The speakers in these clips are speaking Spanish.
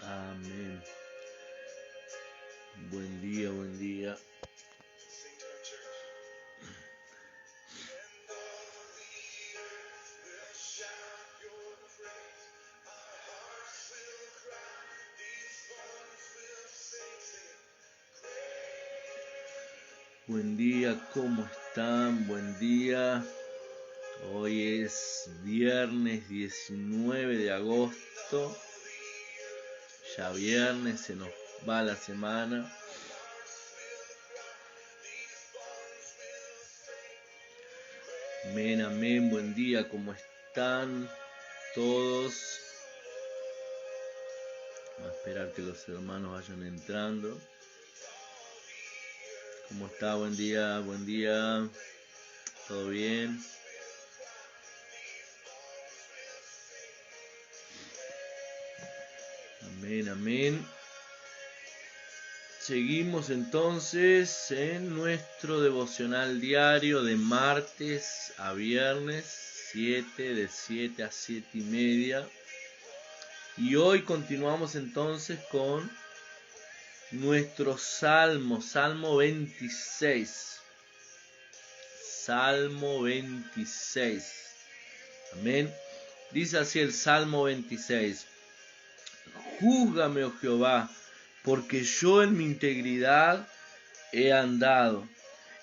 Amén. Buen día, buen día. Buen día, ¿cómo están? Buen día. Hoy es viernes 19 de agosto. Ya viernes, se nos va la semana. Amén, amén. Buen día, ¿cómo están todos? Vamos a esperar que los hermanos vayan entrando. ¿Cómo está? Buen día, buen día. ¿Todo bien? Amén, amén. Seguimos entonces en nuestro devocional diario de martes a viernes, de 7 a 7:30. Y hoy continuamos entonces con nuestro Salmo 26. Salmo 26. Amén. Dice así el Salmo 26. Júzgame, oh Jehová, porque yo en mi integridad he andado.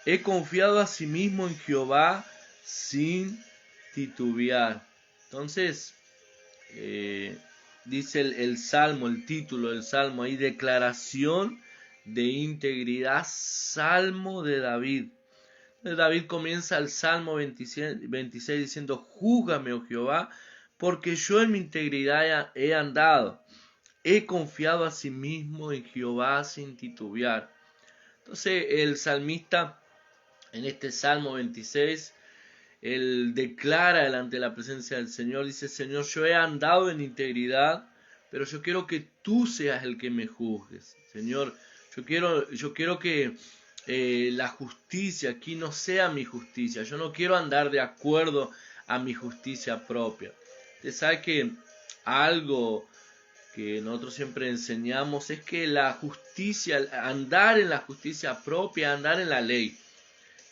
He confiado asimismo en Jehová sin titubear. Entonces, dice el Salmo, el título del Salmo ahí, declaración de integridad, Salmo de David. David comienza el Salmo 26 diciendo, júzgame, oh Jehová, porque yo en mi integridad he andado. He confiado asimismo en Jehová sin titubear. Entonces el salmista en este Salmo 26, él declara delante de la presencia del Señor, dice, Señor, yo he andado en integridad, pero yo quiero que tú seas el que me juzgues. Señor, yo quiero que la justicia aquí no sea mi justicia. Yo no quiero andar de acuerdo a mi justicia propia. Usted sabe que algo que nosotros siempre enseñamos es que la justicia, andar en la justicia propia, andar en la ley.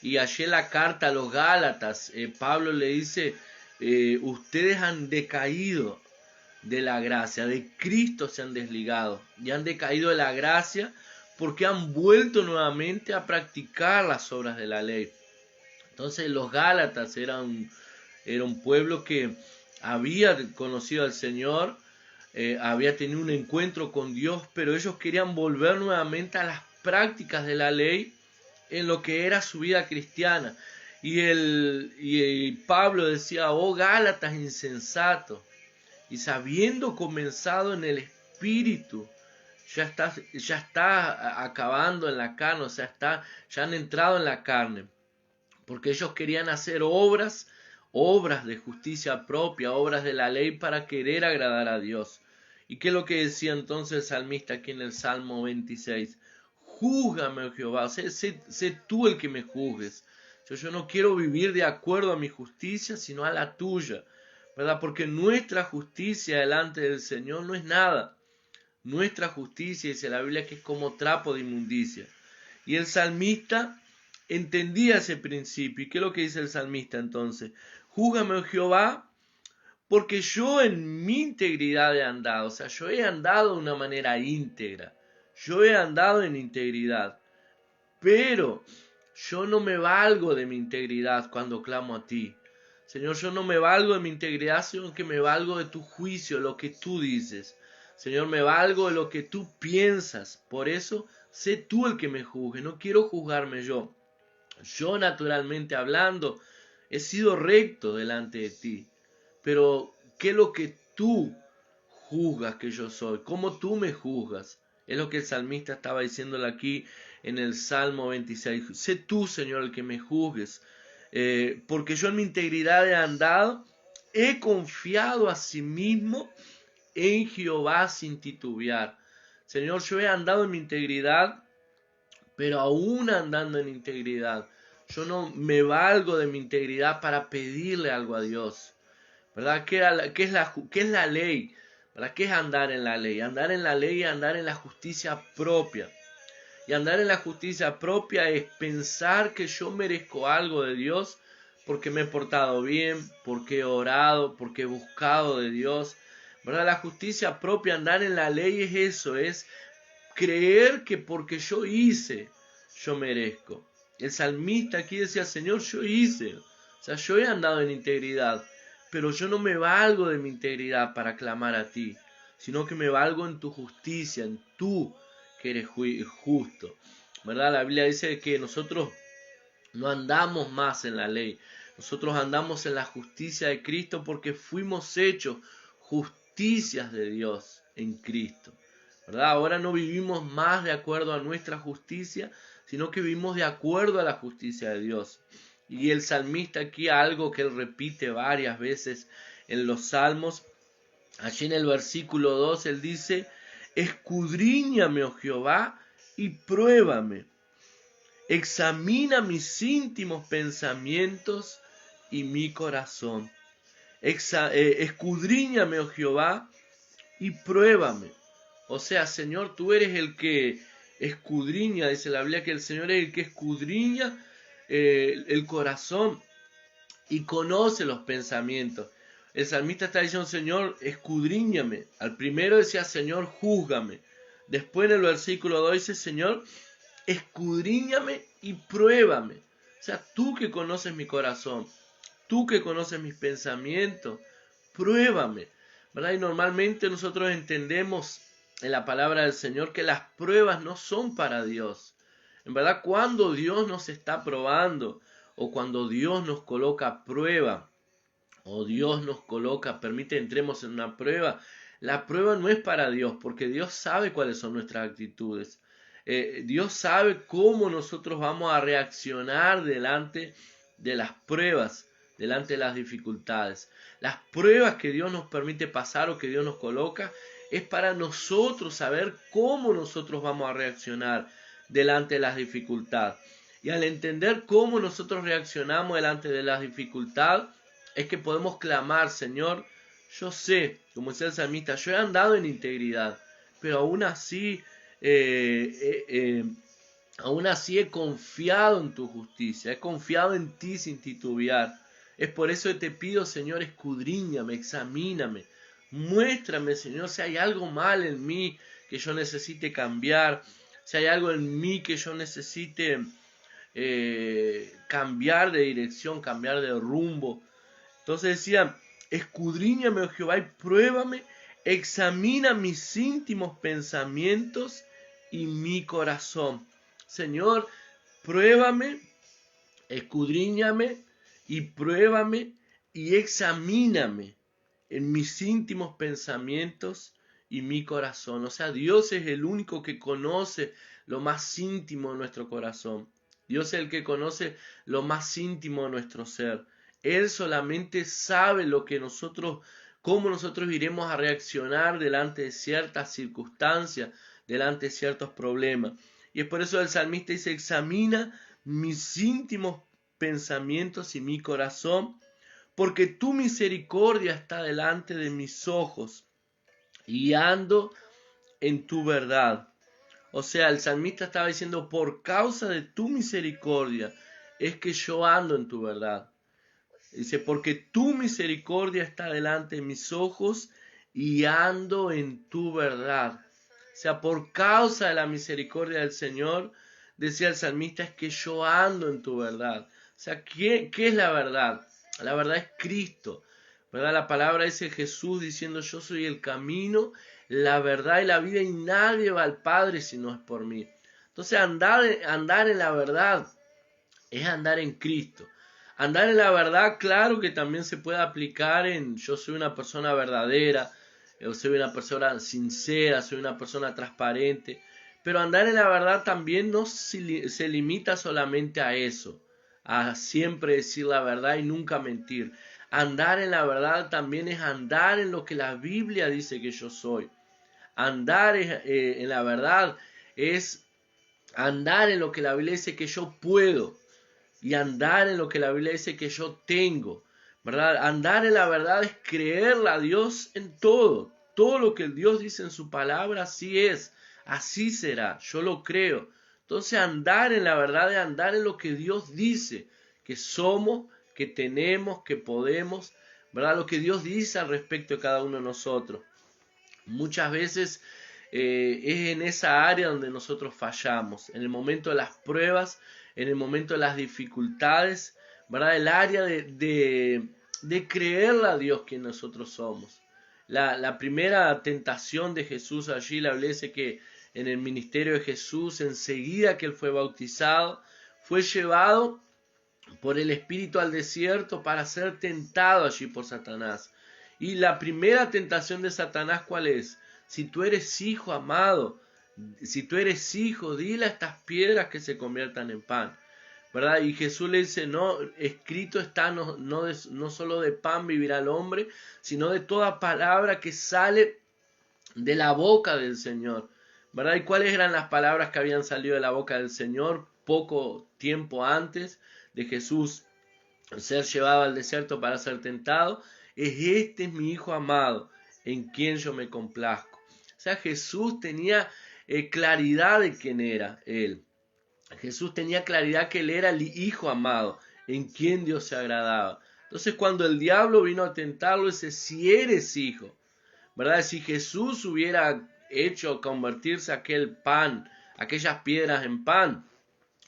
Y allí en la carta a los Gálatas, Pablo le dice, ustedes han decaído de la gracia, de Cristo se han desligado y han decaído de la gracia porque han vuelto nuevamente a practicar las obras de la ley. Entonces los Gálatas era un pueblo que había conocido al Señor, había tenido un encuentro con Dios, pero ellos querían volver nuevamente a las prácticas de la ley en lo que era su vida cristiana. Y Pablo decía, oh Gálatas insensatos, y habiendo comenzado en el espíritu, ya está acabando en la carne, o sea, ya han entrado en la carne, porque ellos querían hacer obras de justicia propia, obras de la ley para querer agradar a Dios. ¿Y qué es lo que decía entonces el salmista aquí en el Salmo 26? Júzgame, oh Jehová, o sea, sé tú el que me juzgues. Yo no quiero vivir de acuerdo a mi justicia, sino a la tuya, ¿verdad? Porque nuestra justicia delante del Señor no es nada. Nuestra justicia, dice la Biblia, que es como trapo de inmundicia. Y el salmista entendía ese principio. ¿Y qué es lo que dice el salmista entonces? Júzgame, oh Jehová, porque yo en mi integridad he andado. O sea, yo he andado de una manera íntegra. Yo he andado en integridad. Pero yo no me valgo de mi integridad cuando clamo a ti. Señor, yo no me valgo de mi integridad, sino que me valgo de tu juicio, lo que tú dices. Señor, me valgo de lo que tú piensas. Por eso, sé tú el que me juzgue. No quiero juzgarme yo. Yo, naturalmente hablando, he sido recto delante de ti. Pero, ¿qué es lo que tú juzgas que yo soy? ¿Cómo tú me juzgas? Es lo que el salmista estaba diciéndole aquí en el Salmo 26. Sé tú, Señor, el que me juzgues. Porque yo en mi integridad he andado, he confiado a sí mismo en Jehová sin titubear. Señor, yo he andado en mi integridad, pero aún andando en integridad, yo no me valgo de mi integridad para pedirle algo a Dios. ¿Verdad? ¿Qué es la ley? ¿Para qué es andar en la ley? Andar en la ley es andar en la justicia propia. Y andar en la justicia propia es pensar que yo merezco algo de Dios porque me he portado bien, porque he orado, porque he buscado de Dios. ¿Verdad? La justicia propia, andar en la ley es eso, es creer que porque yo hice, yo merezco. El salmista aquí decía, Señor, yo hice. O sea, yo he andado en integridad, pero yo no me valgo de mi integridad para clamar a ti, sino que me valgo en tu justicia, en tú que eres justo. ¿Verdad? La Biblia dice que nosotros no andamos más en la ley, nosotros andamos en la justicia de Cristo porque fuimos hechos justicias de Dios en Cristo. ¿Verdad? Ahora no vivimos más de acuerdo a nuestra justicia, sino que vivimos de acuerdo a la justicia de Dios. Y el salmista aquí, algo que él repite varias veces en los salmos, allí en el versículo 2 él dice, escudriñame, oh Jehová, y pruébame. Examina mis íntimos pensamientos y mi corazón. Escudriñame, oh Jehová, y pruébame. O sea, Señor, tú eres el que escudriña, dice la Biblia que el Señor es el que escudriña el corazón y conoce los pensamientos. El salmista está diciendo, Señor, escudriñame. Al primero decía, Señor, júzgame. Después en el versículo 2 dice, Señor, escudriñame y pruébame. O sea, tú que conoces mi corazón, tú que conoces mis pensamientos, pruébame. ¿Verdad? Y normalmente nosotros entendemos en la palabra del Señor que las pruebas no son para Dios. En verdad, cuando Dios nos está probando, o cuando Dios nos coloca prueba, o Dios nos coloca, permite entremos en una prueba, la prueba no es para Dios, porque Dios sabe cuáles son nuestras actitudes. Dios sabe cómo nosotros vamos a reaccionar delante de las pruebas, delante de las dificultades. Las pruebas que Dios nos permite pasar o que Dios nos coloca es para nosotros saber cómo nosotros vamos a reaccionar delante de las dificultades. Y al entender cómo nosotros reaccionamos delante de las dificultades, es que podemos clamar, Señor, yo sé, como decía el salmista, yo he andado en integridad, pero aún así he confiado en tu justicia, he confiado en ti sin titubear. Es por eso que te pido, Señor, escudriñame, examíname, muéstrame, Señor, si hay algo mal en mí que yo necesite cambiar, si hay algo en mí que yo necesite cambiar de dirección, cambiar de rumbo. Entonces decía, escudriñame, oh Jehová, y pruébame, examina mis íntimos pensamientos y mi corazón. Señor, pruébame, escudriñame y pruébame y examíname en mis íntimos pensamientos y mi corazón. O sea, Dios es el único que conoce lo más íntimo de nuestro corazón. Dios es el que conoce lo más íntimo de nuestro ser. Él solamente sabe cómo nosotros iremos a reaccionar delante de ciertas circunstancias, delante de ciertos problemas. Y es por eso el salmista dice, examina mis íntimos pensamientos y mi corazón, porque tu misericordia está delante de mis ojos y ando en tu verdad. O sea, el salmista estaba diciendo, por causa de tu misericordia es que yo ando en tu verdad. Dice, porque tu misericordia está delante de mis ojos y ando en tu verdad. O sea, por causa de la misericordia del Señor, decía el salmista, es que yo ando en tu verdad. O sea, ¿qué es la verdad? La verdad es Cristo. ¿Verdad? La palabra dice Jesús diciendo, yo soy el camino, la verdad y la vida, y nadie va al Padre si no es por mí. Entonces, andar en la verdad es andar en Cristo. Andar en la verdad, claro que también se puede aplicar en yo soy una persona verdadera, yo soy una persona sincera, soy una persona transparente. Pero andar en la verdad también no se limita solamente a eso, a siempre decir la verdad y nunca mentir. Andar en la verdad también es andar en lo que la Biblia dice que yo soy. Andar en la verdad es andar en lo que la Biblia dice que yo puedo. Y andar en lo que la Biblia dice que yo tengo, ¿verdad? Andar en la verdad es creerle a Dios en todo. todo lo que el Dios dice en su palabra, así es, así será, yo lo creo. Entonces andar en la verdad es andar en lo que Dios dice, que somos, que tenemos, que podemos, ¿verdad? Lo que Dios dice al respecto de cada uno de nosotros. Muchas veces es en esa área donde nosotros fallamos, en el momento de las pruebas, en el momento de las dificultades, ¿verdad? El área de creerle a Dios quien nosotros somos. La primera tentación de Jesús allí, la Biblia dice que en el ministerio de Jesús, enseguida que él fue bautizado, fue llevado por el Espíritu al desierto para ser tentado allí por Satanás. Y la primera tentación de Satanás, ¿cuál es? Si tú eres hijo, amado, si tú eres hijo, dile a estas piedras que se conviertan en pan, ¿verdad? Y Jesús le dice, no, escrito está, no solo de pan vivirá el hombre, sino de toda palabra que sale de la boca del Señor, ¿verdad? ¿Y cuáles eran las palabras que habían salido de la boca del Señor poco tiempo antes de Jesús ser llevado al desierto para ser tentado? Este es mi hijo amado, en quien yo me complazco. O sea, Jesús tenía claridad de quién era él. Jesús tenía claridad que él era el hijo amado, en quien Dios se agradaba. Entonces cuando el diablo vino a tentarlo, dice, si eres hijo, ¿verdad? Si Jesús hubiera hecho convertirse aquel pan, aquellas piedras en pan,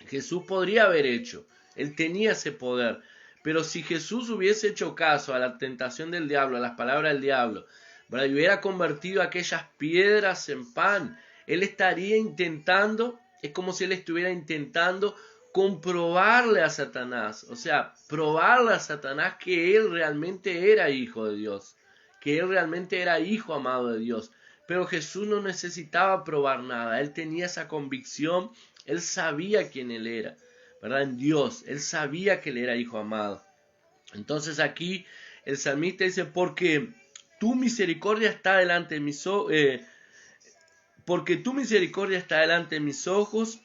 Jesús podría haber hecho. Él tenía ese poder. Pero si Jesús hubiese hecho caso a la tentación del diablo, a las palabras del diablo, ¿verdad? Y hubiera convertido aquellas piedras en pan, él estaría intentando, es como si él estuviera intentando comprobarle a Satanás, o sea, probarle a Satanás que él realmente era hijo de Dios, que él realmente era hijo amado de Dios. Pero Jesús no necesitaba probar nada, él tenía esa convicción, él sabía quién él era, ¿verdad? En Dios, él sabía que él era hijo amado. Entonces aquí el salmista dice, porque tu misericordia está delante de mis ojos, porque tu misericordia está delante de mis ojos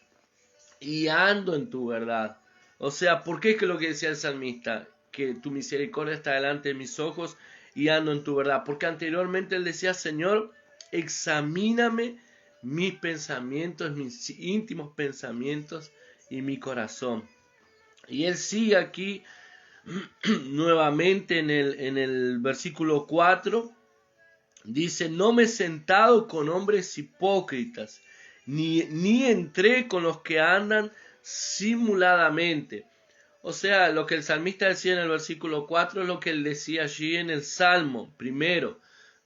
y ando en tu verdad. O sea, ¿por qué es que lo que decía el salmista? Que tu misericordia está delante de mis ojos y ando en tu verdad. Porque anteriormente él decía, Señor, examíname mis pensamientos, mis íntimos pensamientos y mi corazón. Y él sigue aquí nuevamente en el versículo 4. Dice, no me he sentado con hombres hipócritas, ni entré con los que andan simuladamente. O sea, lo que el salmista decía en el versículo 4 es lo que él decía allí en el Salmo primero,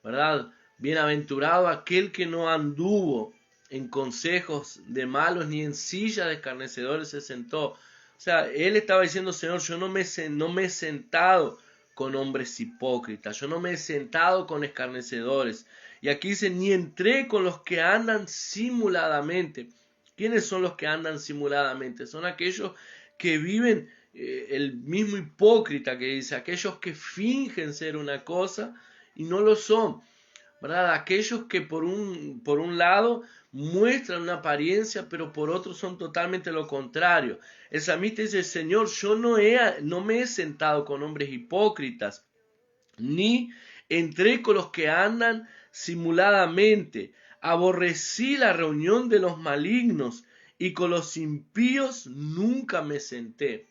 ¿verdad? Bienaventurado aquel que no anduvo en consejos de malos, ni en silla de escarnecedores se sentó. O sea, él estaba diciendo, Señor, yo no me he sentado con hombres hipócritas, yo no me he sentado con escarnecedores. Y aquí dice, ni entré con los que andan simuladamente. ¿Quiénes son los que andan simuladamente? Son aquellos que viven el mismo hipócrita que dice, aquellos que fingen ser una cosa y no lo son, ¿verdad? Aquellos que por un lado muestran una apariencia, pero por otro son totalmente lo contrario. El salmista dice, Señor, yo no me he sentado con hombres hipócritas, ni entré con los que andan simuladamente. Aborrecí la reunión de los malignos, y con los impíos nunca me senté.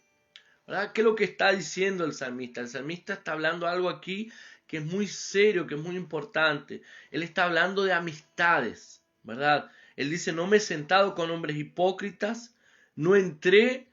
¿Verdad? ¿Qué es lo que está diciendo el salmista? El salmista está hablando algo aquí que es muy serio, que es muy importante. Él está hablando de amistades, ¿verdad? Él dice, no me he sentado con hombres hipócritas, no entré,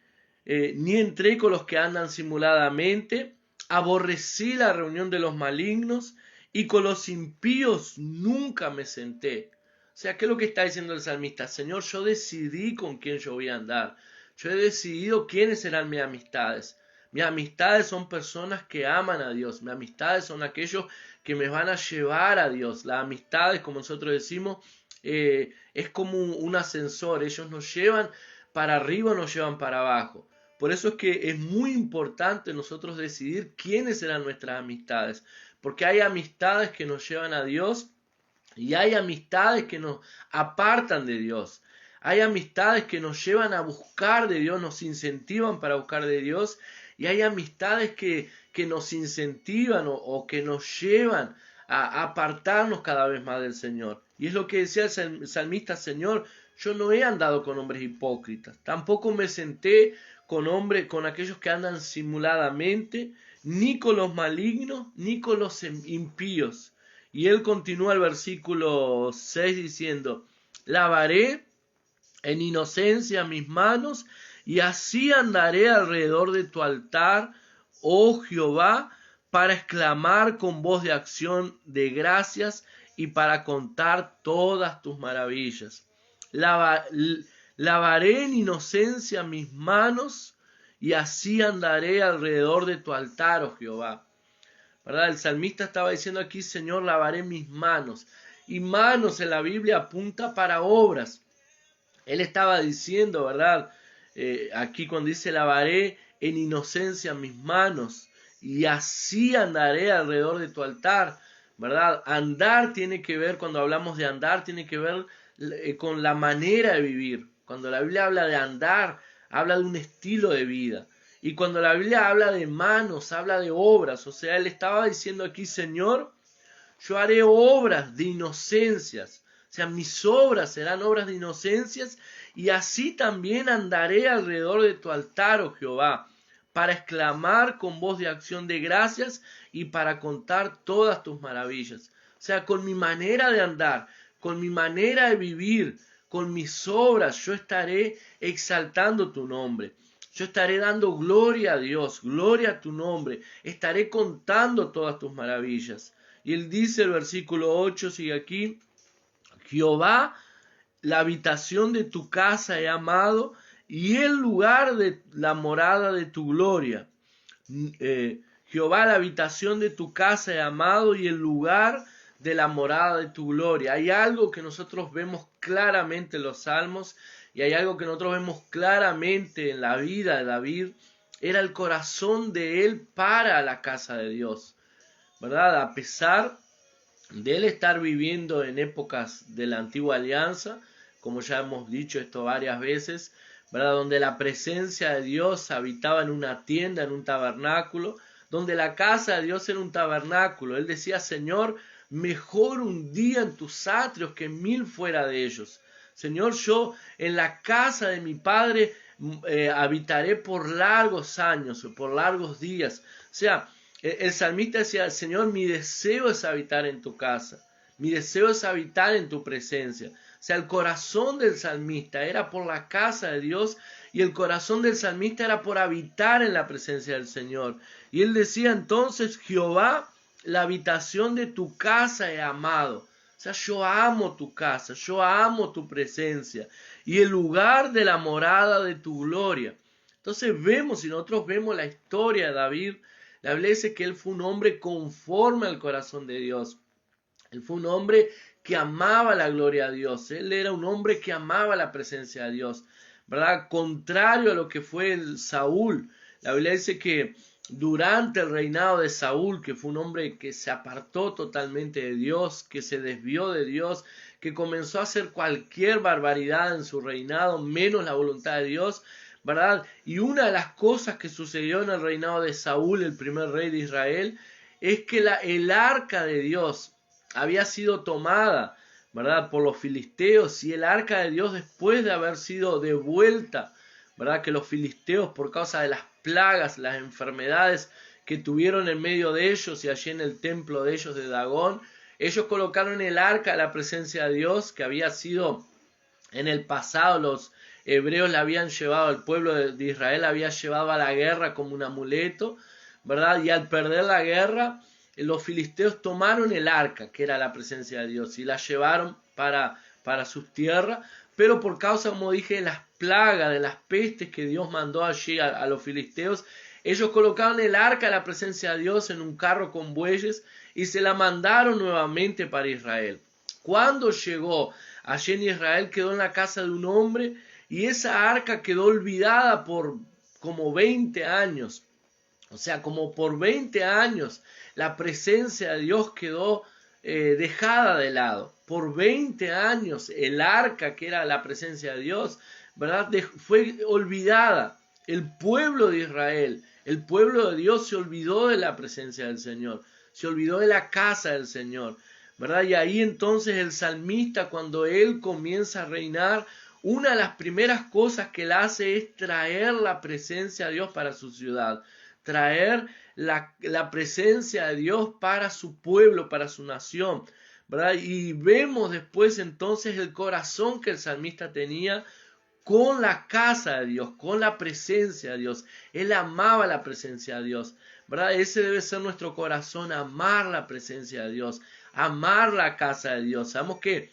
ni entré con los que andan simuladamente, aborrecí la reunión de los malignos, y con los impíos nunca me senté. O sea, ¿qué es lo que está diciendo el salmista? Señor, yo decidí con quién yo voy a andar. Yo he decidido quiénes serán mis amistades. Mis amistades son personas que aman a Dios. Mis amistades son aquellos que me van a llevar a Dios. Las amistades, como nosotros decimos, es como un ascensor. Ellos nos llevan para arriba, nos llevan para abajo. Por eso es que es muy importante nosotros decidir quiénes serán nuestras amistades. Porque hay amistades que nos llevan a Dios y hay amistades que nos apartan de Dios. Hay amistades que nos llevan a buscar de Dios, nos incentivan para buscar de Dios. Y hay amistades que nos incentivan o que nos llevan a apartarnos cada vez más del Señor. Y es lo que decía el salmista: Señor, yo no he andado con hombres hipócritas, tampoco me senté con aquellos que andan simuladamente, ni con los malignos, ni con los impíos. Y él continúa el versículo 6 diciendo: lavaré en inocencia mis manos, y así andaré alrededor de tu altar, oh Jehová, para exclamar con voz de acción de gracias y para contar todas tus maravillas. Lavaré en inocencia mis manos, y así andaré alrededor de tu altar, oh Jehová. ¿Verdad? El salmista estaba diciendo aquí: Señor, lavaré mis manos. Y manos en la Biblia apunta para obras. Él estaba diciendo, ¿verdad? Aquí cuando dice: lavaré en inocencia mis manos, y así andaré alrededor de tu altar, ¿verdad? Andar tiene que ver, cuando hablamos de andar, tiene que ver con la manera de vivir. Cuando la Biblia habla de andar, habla de un estilo de vida. Y cuando la Biblia habla de manos, habla de obras. O sea, él estaba diciendo aquí: Señor, yo haré obras de inocencias. O sea, mis obras serán obras de inocencias, y así también andaré alrededor de tu altar, oh Jehová, para exclamar con voz de acción de gracias y para contar todas tus maravillas. O sea, con mi manera de andar, con mi manera de vivir, con mis obras, yo estaré exaltando tu nombre. Yo estaré dando gloria a Dios, gloria a tu nombre. Estaré contando todas tus maravillas. Y él dice, el versículo 8 sigue aquí: Jehová, la habitación de tu casa he amado, y el lugar de la morada de tu gloria. Jehová, la habitación de tu casa he amado, y el lugar de la morada de tu gloria. Hay algo que nosotros vemos claramente en los Salmos, y hay algo que nosotros vemos claramente en la vida de David. Era el corazón de él para la casa de Dios, ¿verdad? A pesar de él estar viviendo en épocas de la antigua alianza, como ya hemos dicho esto varias veces, ¿verdad? Donde la presencia de Dios habitaba en una tienda, en un tabernáculo, donde la casa de Dios era un tabernáculo. Él decía: Señor, mejor un día en tus atrios que 1000 fuera de ellos. Señor, yo en la casa de mi Padre habitaré por largos años, por largos días. O sea, el salmista decía: Señor, mi deseo es habitar en tu casa, mi deseo es habitar en tu presencia. O sea, el corazón del salmista era por la casa de Dios, y el corazón del salmista era por habitar en la presencia del Señor. Y él decía entonces: Jehová, la habitación de tu casa he amado. O sea, yo amo tu casa, yo amo tu presencia, y el lugar de la morada de tu gloria. Entonces vemos, y nosotros vemos la historia de David. La Biblia dice que él fue un hombre conforme al corazón de Dios. Él fue un hombre que amaba la gloria a Dios. Él era un hombre que amaba la presencia de Dios, ¿verdad? Contrario a lo que fue el Saúl. La Biblia dice que durante el reinado de Saúl, que fue un hombre que se apartó totalmente de Dios, que se desvió de Dios, que comenzó a hacer cualquier barbaridad en su reinado, menos la voluntad de Dios, ¿verdad? Y una de las cosas que sucedió en el reinado de Saúl, el primer rey de Israel, es que el arca de Dios había sido tomada, ¿verdad?, por los filisteos. Y el arca de Dios, después de haber sido devuelta, ¿verdad?, que los filisteos, por causa de las plagas, las enfermedades que tuvieron en medio de ellos y allí en el templo de ellos de Dagón, ellos colocaron el arca de la presencia de Dios, que había sido en el pasado, los hebreos la habían llevado, el pueblo de Israel había llevado a la guerra como un amuleto, ¿verdad? Y al perder la guerra, los filisteos tomaron el arca, que era la presencia de Dios, y la llevaron para sus tierras, pero por causa, como dije, de las plagas, de las pestes que Dios mandó allí a los filisteos, ellos colocaron el arca de la presencia de Dios en un carro con bueyes y se la mandaron nuevamente para Israel. Cuando llegó allí en Israel, quedó en la casa de un hombre, y esa arca quedó olvidada por como 20 años. O sea, como por 20 años la presencia de Dios quedó dejada de lado. Por 20 años el arca, que era la presencia de Dios, ¿verdad?, fue olvidada. El pueblo de Israel, el pueblo de Dios, se olvidó de la presencia del Señor. se olvidó de la casa del Señor, ¿verdad? Y ahí entonces el salmista, cuando él comienza a reinar, una de las primeras cosas que él hace es traer la presencia de Dios para su ciudad, traer la presencia de Dios para su pueblo, para su nación, ¿verdad? Y vemos después entonces el corazón que el salmista tenía con la casa de Dios, con la presencia de Dios. Él amaba la presencia de Dios, ¿verdad? Ese debe ser nuestro corazón, amar la presencia de Dios, amar la casa de Dios. Sabemos que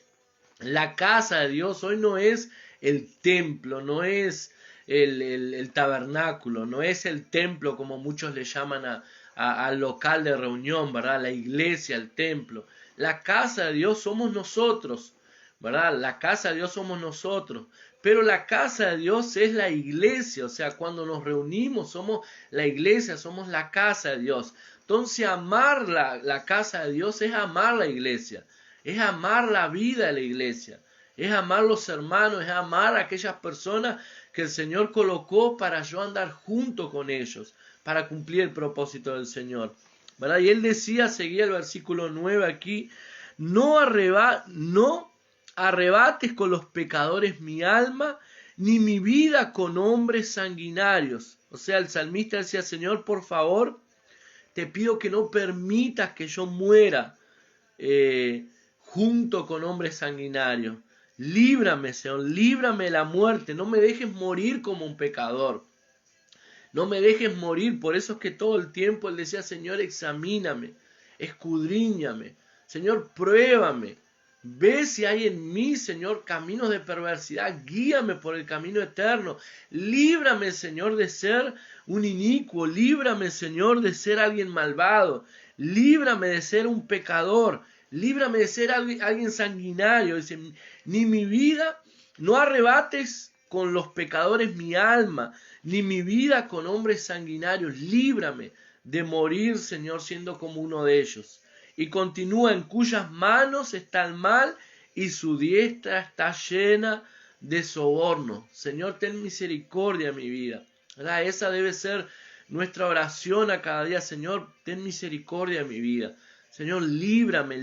la casa de Dios hoy no es el templo, no es el tabernáculo, no es el templo como muchos le llaman al local de reunión, ¿verdad? La iglesia, el templo. La casa de Dios somos nosotros, ¿verdad? La casa de Dios somos nosotros. Pero la casa de Dios es la iglesia, o sea, cuando nos reunimos somos la iglesia, somos la casa de Dios. Entonces amar la casa de Dios es amar la iglesia, es amar la vida de la iglesia, es amar los hermanos, es amar a aquellas personas que el Señor colocó para yo andar junto con ellos, para cumplir el propósito del Señor, ¿verdad? Y él decía, seguía el versículo 9 aquí, no arrebates con los pecadores mi alma, ni mi vida con hombres sanguinarios. O sea, el salmista decía, Señor, por favor, te pido que no permitas que yo muera junto con hombres sanguinarios. Líbrame, Señor, líbrame de la muerte, no me dejes morir como un pecador. No me dejes morir, por eso es que todo el tiempo él decía, Señor, examíname, escudriñame, Señor, pruébame. Ve si hay en mí, Señor, caminos de perversidad, guíame por el camino eterno. Líbrame, Señor, de ser un inicuo, líbrame, Señor, de ser alguien malvado, líbrame de ser un pecador, líbrame de ser alguien sanguinario. Dice, ni mi vida, no arrebates con los pecadores mi alma, ni mi vida con hombres sanguinarios. Líbrame de morir, Señor, siendo como uno de ellos. Y continúa, en cuyas manos está el mal y su diestra está llena de soborno. Señor, ten misericordia de mi vida, ¿verdad? Esa debe ser nuestra oración a cada día. Señor, ten misericordia de mi vida. Señor, líbrame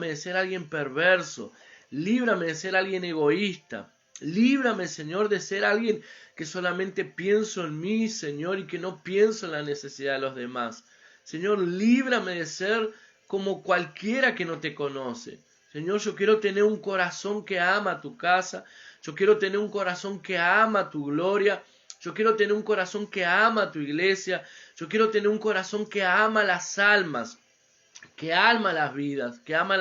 de ser alguien perverso. Líbrame de ser alguien egoísta. Líbrame, Señor, de ser alguien que solamente pienso en mí, Señor, y que no pienso en la necesidad de los demás. Señor, líbrame de ser como cualquiera que no te conoce. Señor, yo quiero tener un corazón que ama tu casa. Yo quiero tener un corazón que ama tu gloria. Yo quiero tener un corazón que ama tu iglesia. Yo quiero tener un corazón que ama las almas, que ama las vidas, que ama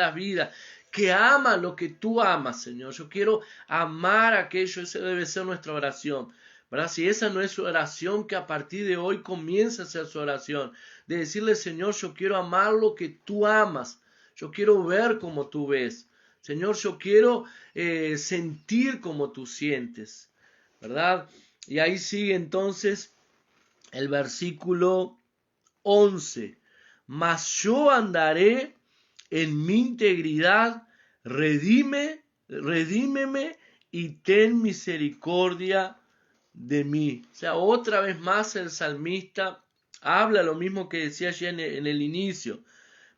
lo que tú amas, Señor. Yo quiero amar aquello, esa debe ser nuestra oración, ¿verdad? Si esa no es su oración, que a partir de hoy comience a ser su oración, de decirle, Señor, yo quiero amar lo que tú amas, yo quiero ver como tú ves, Señor, yo quiero sentir como tú sientes, ¿verdad? Y ahí sigue entonces el versículo 11. Mas yo andaré en mi integridad, redímeme y ten misericordia de mí. O sea, otra vez más el salmista habla lo mismo que decía allí en el inicio,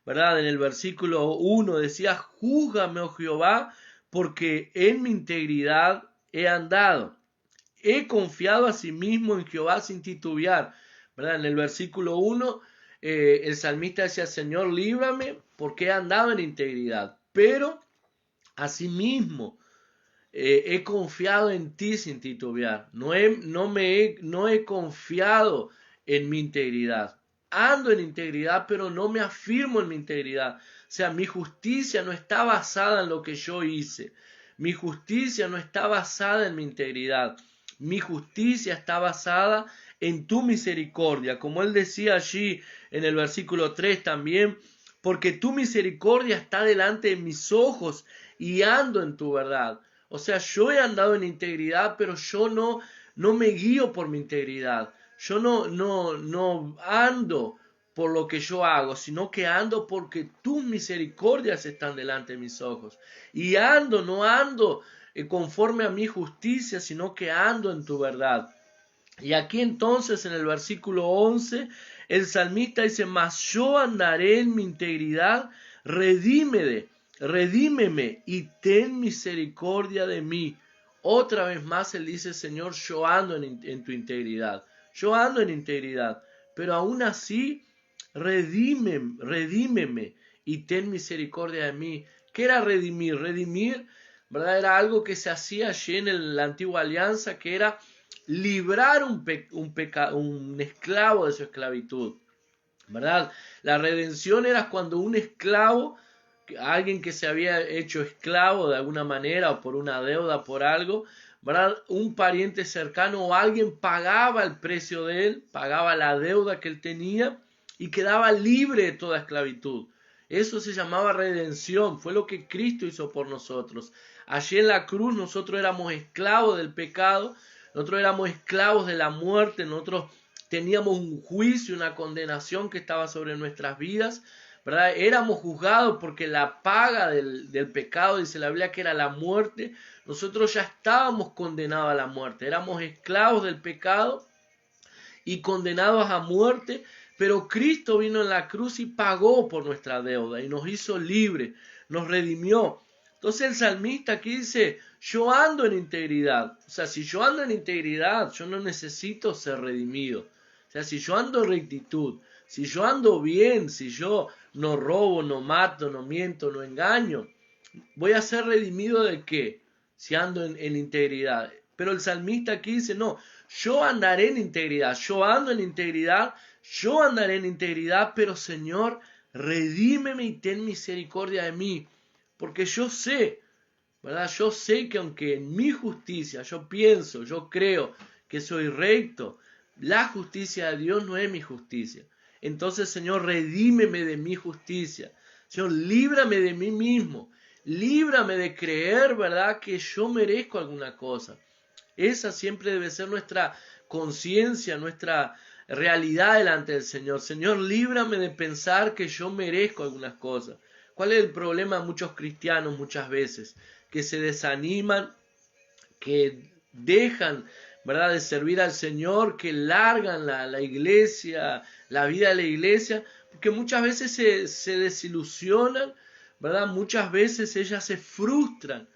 ¿verdad? En el versículo 1 decía, júzgame, oh Jehová, porque en mi integridad he andado. He confiado a sí mismo en Jehová sin titubear, ¿verdad? En el versículo 1 el salmista decía, Señor, líbrame porque he andado en integridad, pero asimismo he confiado en ti sin titubear, no he confiado en mi integridad, ando en integridad, pero no me afirmo en mi integridad, o sea, mi justicia no está basada en lo que yo hice, mi justicia no está basada en mi integridad, mi justicia está basada en tu misericordia, como él decía allí en el versículo 3 también, porque tu misericordia está delante de mis ojos y ando en tu verdad. O sea, yo he andado en integridad, pero yo no me guío por mi integridad. Yo no ando por lo que yo hago, sino que ando porque tus misericordias están delante de mis ojos. Y no ando conforme a mi justicia, sino que ando en tu verdad. Y aquí entonces en el versículo 11, el salmista dice, mas yo andaré en mi integridad, redímeme y ten misericordia de mí. Otra vez más él dice, Señor, yo ando en tu integridad, yo ando en integridad, pero aún así, redímeme y ten misericordia de mí. ¿Qué era redimir? Redimir, ¿verdad? Era algo que se hacía allí en la antigua alianza, que era librar un esclavo de su esclavitud, ¿verdad? La redención era cuando un esclavo, alguien que se había hecho esclavo de alguna manera o por una deuda, por algo, ¿verdad? Un pariente cercano o alguien pagaba el precio de él, pagaba la deuda que él tenía y quedaba libre de toda esclavitud. Eso se llamaba redención, fue lo que Cristo hizo por nosotros. Allí en la cruz nosotros éramos esclavos del pecado, nosotros éramos esclavos de la muerte, nosotros teníamos un juicio, una condenación que estaba sobre nuestras vidas, ¿verdad? Éramos juzgados porque la paga del pecado, dice la Biblia, que era la muerte. Nosotros ya estábamos condenados a la muerte, éramos esclavos del pecado y condenados a muerte, pero Cristo vino en la cruz y pagó por nuestra deuda y nos hizo libres, nos redimió. Entonces el salmista aquí dice, yo ando en integridad. O sea, si yo ando en integridad, yo no necesito ser redimido. O sea, si yo ando en rectitud, si yo ando bien, si yo no robo, no mato, no miento, no engaño, ¿voy a ser redimido de qué? Si ando en integridad. Pero el salmista aquí dice, no, yo andaré en integridad, yo ando en integridad, yo andaré en integridad, pero Señor, redímeme y ten misericordia de mí, porque yo sé, ¿verdad? Yo sé que aunque en mi justicia yo pienso, yo creo que soy recto, la justicia de Dios no es mi justicia. Entonces, Señor, redímeme de mi justicia. Señor, líbrame de mí mismo. Líbrame de creer, ¿verdad?, que yo merezco alguna cosa. Esa siempre debe ser nuestra conciencia, nuestra realidad delante del Señor. Señor, líbrame de pensar que yo merezco algunas cosas. ¿Cuál es el problema de muchos cristianos muchas veces? Que se desaniman, que dejan, ¿verdad?, de servir al Señor, que largan la iglesia, la vida de la iglesia, porque muchas veces se desilusionan, ¿verdad? Muchas veces ellas se frustran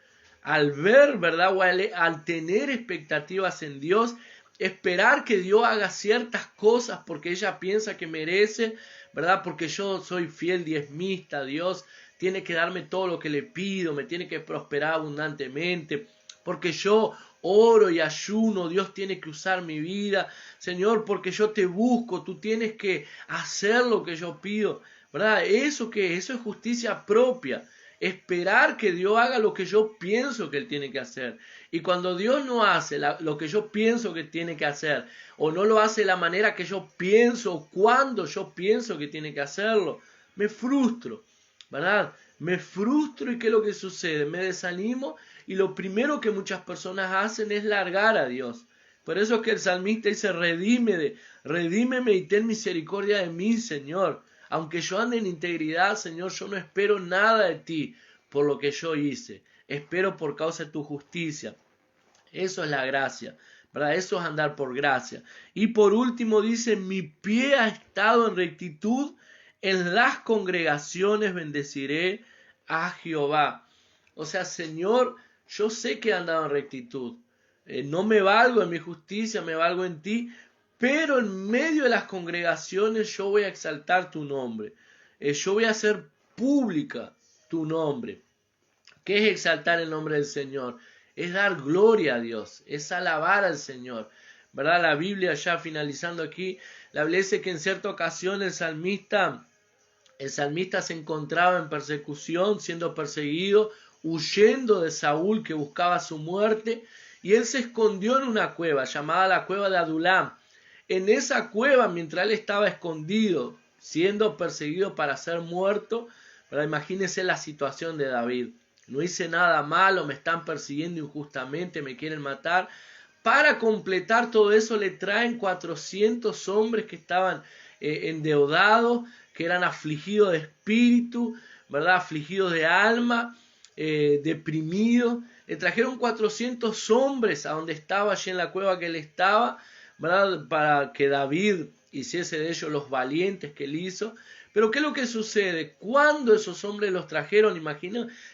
al ver, ¿verdad?, o al tener expectativas en Dios, esperar que Dios haga ciertas cosas porque ella piensa que merece, ¿verdad? Porque yo soy fiel diezmista, Dios tiene que darme todo lo que le pido, me tiene que prosperar abundantemente, porque yo oro y ayuno, Dios tiene que usar mi vida, Señor, porque yo te busco, tú tienes que hacer lo que yo pido, ¿verdad? Eso es justicia propia. Esperar que Dios haga lo que yo pienso que Él tiene que hacer. Y cuando Dios no hace lo que yo pienso que tiene que hacer, o no lo hace de la manera que yo pienso, o cuando yo pienso que tiene que hacerlo, me frustro, ¿verdad? Me frustro y ¿qué es lo que sucede? Me desanimo y lo primero que muchas personas hacen es largar a Dios. Por eso es que el salmista dice, redímeme y ten misericordia de mí, Señor. Aunque yo ande en integridad, Señor, yo no espero nada de ti por lo que yo hice. Espero por causa de tu justicia. Eso es la gracia, ¿verdad? Eso es andar por gracia. Y por último dice, mi pie ha estado en rectitud, en las congregaciones bendeciré a Jehová. O sea, Señor, yo sé que he andado en rectitud. No me valgo en mi justicia, me valgo en ti, pero en medio de las congregaciones yo voy a exaltar tu nombre. Yo voy a hacer pública tu nombre. ¿Qué es exaltar el nombre del Señor? Es dar gloria a Dios, es alabar al Señor. ¿Verdad? La Biblia, ya finalizando aquí, la Biblia dice que en cierta ocasión el salmista se encontraba en persecución, siendo perseguido, huyendo de Saúl que buscaba su muerte, y él se escondió en una cueva llamada la cueva de Adulam. En esa cueva, mientras él estaba escondido, siendo perseguido para ser muerto, ¿verdad? Imagínense la situación de David. No hice nada malo, me están persiguiendo injustamente, me quieren matar. Para completar todo eso le traen 400 hombres que estaban endeudados, que eran afligidos de espíritu, ¿verdad? Afligidos de alma, deprimidos. Le trajeron 400 hombres a donde estaba, allí en la cueva que él estaba, ¿verdad? Para que David hiciese de ellos los valientes que él hizo. Pero ¿qué es lo que sucede? Cuando esos hombres los trajeron,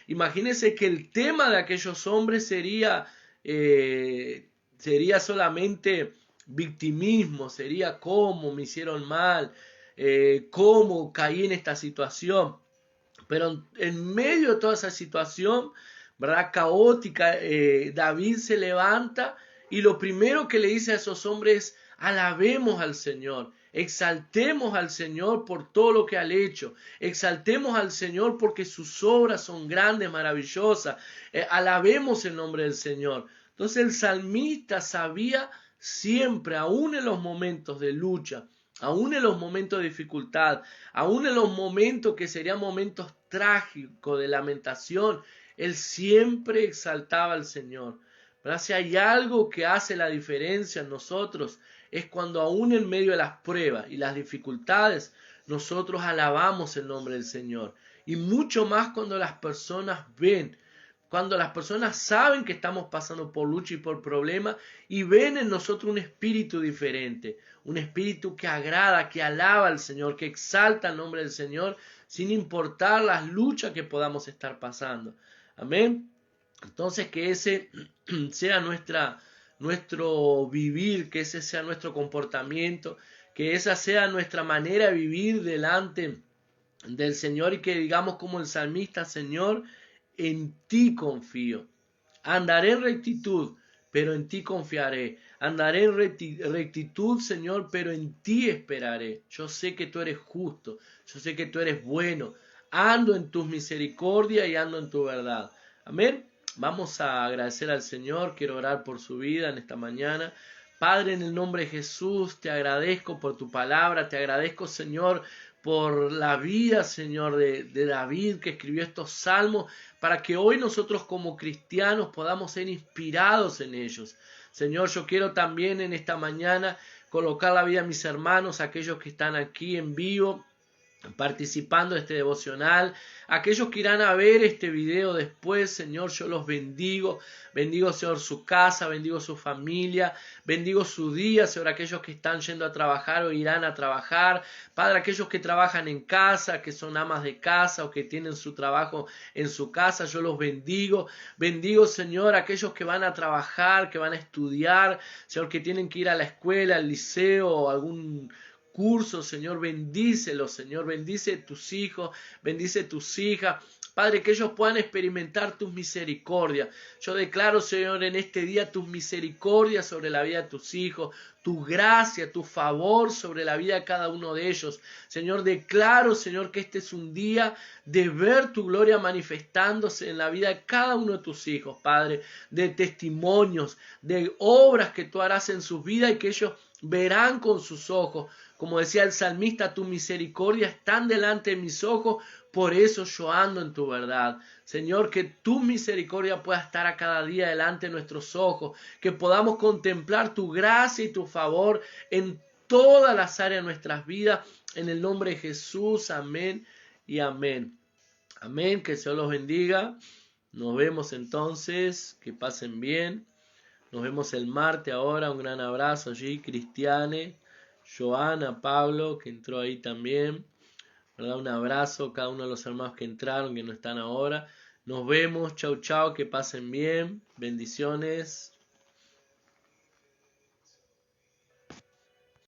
imagínense que el tema de aquellos hombres sería solamente victimismo, sería cómo me hicieron mal, cómo caí en esta situación. Pero en medio de toda esa situación, ¿verdad?, caótica, David se levanta y lo primero que le dice a esos hombres es: alabemos al Señor, exaltemos al Señor por todo lo que ha hecho, exaltemos al Señor porque sus obras son grandes, maravillosas, alabemos el nombre del Señor. Entonces el salmista sabía siempre, aún en los momentos de lucha, aún en los momentos de dificultad, aún en los momentos que serían momentos trágicos de lamentación, él siempre exaltaba al Señor. ¿Verdad? Si hay algo que hace la diferencia en nosotros, es cuando aún en medio de las pruebas y las dificultades, nosotros alabamos el nombre del Señor. Y mucho más cuando las personas ven, cuando las personas saben que estamos pasando por lucha y por problemas y ven en nosotros un espíritu diferente, un espíritu que agrada, que alaba al Señor, que exalta el nombre del Señor sin importar las luchas que podamos estar pasando. Amén. Entonces que ese sea nuestro vivir, que ese sea nuestro comportamiento, que esa sea nuestra manera de vivir delante del Señor y que digamos como el salmista: Señor, en ti confío. Andaré en rectitud, pero en ti confiaré. Andaré en rectitud, Señor, pero en ti esperaré. Yo sé que tú eres justo, yo sé que tú eres bueno. Ando en tus misericordias y ando en tu verdad. Amén. Vamos a agradecer al Señor. Quiero orar por su vida en esta mañana. Padre, en el nombre de Jesús, te agradezco por tu palabra. Te agradezco, Señor, por la vida, Señor, de David, que escribió estos salmos, para que hoy nosotros como cristianos podamos ser inspirados en ellos. Señor, yo quiero también en esta mañana colocar la vida de mis hermanos, aquellos que están aquí en vivo, participando de este devocional, aquellos que irán a ver este video después, Señor, yo los bendigo, Señor, su casa, bendigo su familia, bendigo su día, Señor, aquellos que están yendo a trabajar o irán a trabajar, Padre, aquellos que trabajan en casa, que son amas de casa o que tienen su trabajo en su casa, yo los bendigo, Señor, aquellos que van a trabajar, que van a estudiar, Señor, que tienen que ir a la escuela, al liceo o algún curso, Señor, bendícelos, Señor, bendice tus hijos, bendice tus hijas, Padre, que ellos puedan experimentar tus misericordias. Yo declaro, Señor, en este día tus misericordias sobre la vida de tus hijos, tu gracia, tu favor sobre la vida de cada uno de ellos. Señor, declaro, Señor, que este es un día de ver tu gloria manifestándose en la vida de cada uno de tus hijos, Padre, de testimonios, de obras que tú harás en sus vidas y que ellos verán con sus ojos. Como decía el salmista, tu misericordia están delante de mis ojos, por eso yo ando en tu verdad. Señor, que tu misericordia pueda estar a cada día delante de nuestros ojos, que podamos contemplar tu gracia y tu favor en todas las áreas de nuestras vidas, en el nombre de Jesús, amén y amén. Amén, que el Señor los bendiga. Nos vemos entonces, que pasen bien. Nos vemos el martes ahora, un gran abrazo allí, Cristiane, Joana, Pablo, que entró ahí también, ¿verdad? Un abrazo a cada uno de los hermanos que entraron, que no están ahora. Nos vemos, chau chau, que pasen bien, bendiciones.